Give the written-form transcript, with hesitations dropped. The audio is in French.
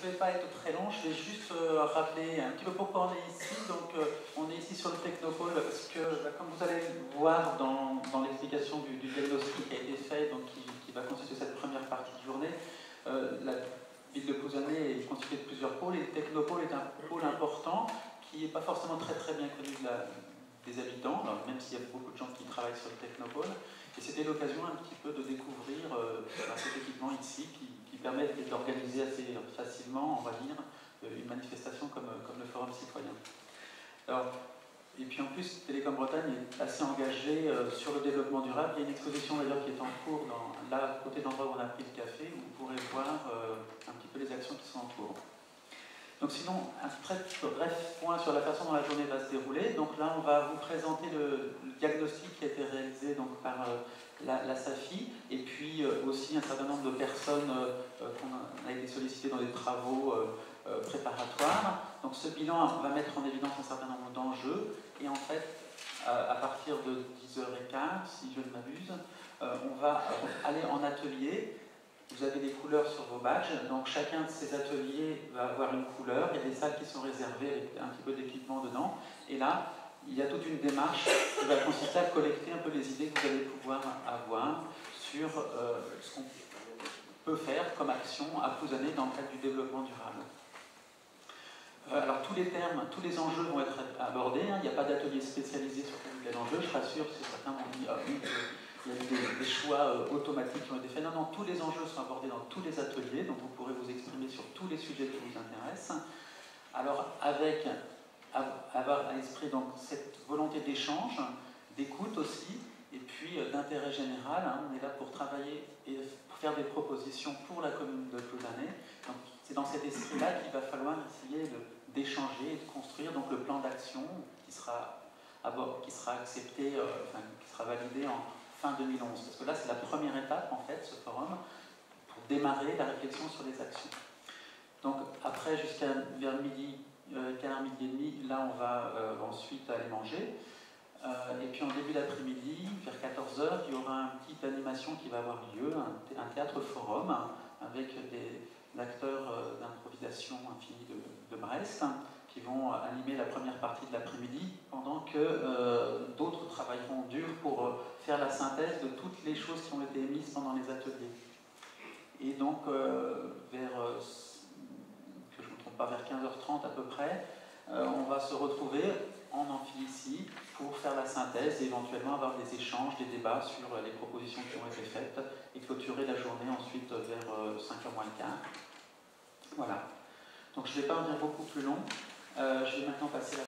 ne vais pas être très long, je vais juste rappeler un petit peu pourquoi on est ici. Donc, on est ici sur le Technopôle parce que, comme vous allez voir dans l'explication du diagnostic qui a été fait, donc qui va constituer cette première partie de journée, la ville de Plouzané est constituée de plusieurs pôles et le Technopôle est un pôle important qui n'est pas forcément très bien connu des habitants, alors, même s'il y a beaucoup de gens qui travaillent sur le Technopôle. Et c'était l'occasion un petit peu de découvrir cet équipement ici qui permet d'organiser assez facilement, on va dire, une manifestation comme le Forum citoyen. Alors, et puis en plus, Télécom Bretagne est assez engagée sur le développement durable. Il y a une exposition d'ailleurs qui est en cours là, à côté de l'endroit où on a pris le café, où vous pourrez voir un petit peu les actions qui sont en cours. Donc sinon, un très bref point sur la façon dont la journée va se dérouler. Donc là, on va vous présenter le diagnostic qui a été réalisé donc, par la SAFI, et puis aussi un certain nombre de personnes qu'on a été sollicitées dans des travaux préparatoires. Donc ce bilan va mettre en évidence un certain nombre d'enjeux, et en fait, à partir de 10h15, si je ne m'abuse, on va aller en atelier. Vous avez des couleurs sur vos badges, donc chacun de ces ateliers va avoir une couleur. Il y a des salles qui sont réservées avec un petit peu d'équipement dedans. Et là, il y a toute une démarche qui va consister à collecter un peu les idées que vous allez pouvoir avoir sur ce qu'on peut faire comme action à Plouzané dans le cadre du développement durable. Alors tous les termes, tous les enjeux vont être abordés. Hein. Il n'y a pas d'atelier spécialisé sur tel ou tel enjeu. Je rassure si certains m'ont dit ah oui, il y a eu des choix automatiques qui ont été faits. Non, tous les enjeux sont abordés dans tous les ateliers, donc vous pourrez vous exprimer sur tous les sujets qui vous intéressent. Alors, avec avoir à l'esprit donc cette volonté d'échange, d'écoute aussi, et puis d'intérêt général. Hein, on est là pour travailler et pour faire des propositions pour la commune de Plouzané. Donc, c'est dans cet esprit-là qu'il va falloir essayer d'échanger et de construire donc le plan d'action qui sera accepté, qui sera validé en fin 2011, parce que là c'est la première étape en fait, ce forum, pour démarrer la réflexion sur les actions. Donc après, jusqu'à vers midi, 15h, midi et demi, là on va ensuite aller manger. Et puis en début d'après-midi, vers 14h, il y aura une petite animation qui va avoir lieu, un théâtre forum, avec des acteurs d'improvisation infinie de Brest, qui vont animer la première partie de l'après-midi, pendant que d'autres travailleront dur pour faire la synthèse de toutes les choses qui ont été émises pendant les ateliers. Et donc, vers 15h30 à peu près, on va se retrouver en amphi ici pour faire la synthèse et éventuellement avoir des échanges, des débats sur les propositions qui ont été faites et clôturer la journée ensuite vers 5h moins le quart. Voilà. Donc je ne vais pas en dire beaucoup plus long. Je vais maintenant passer la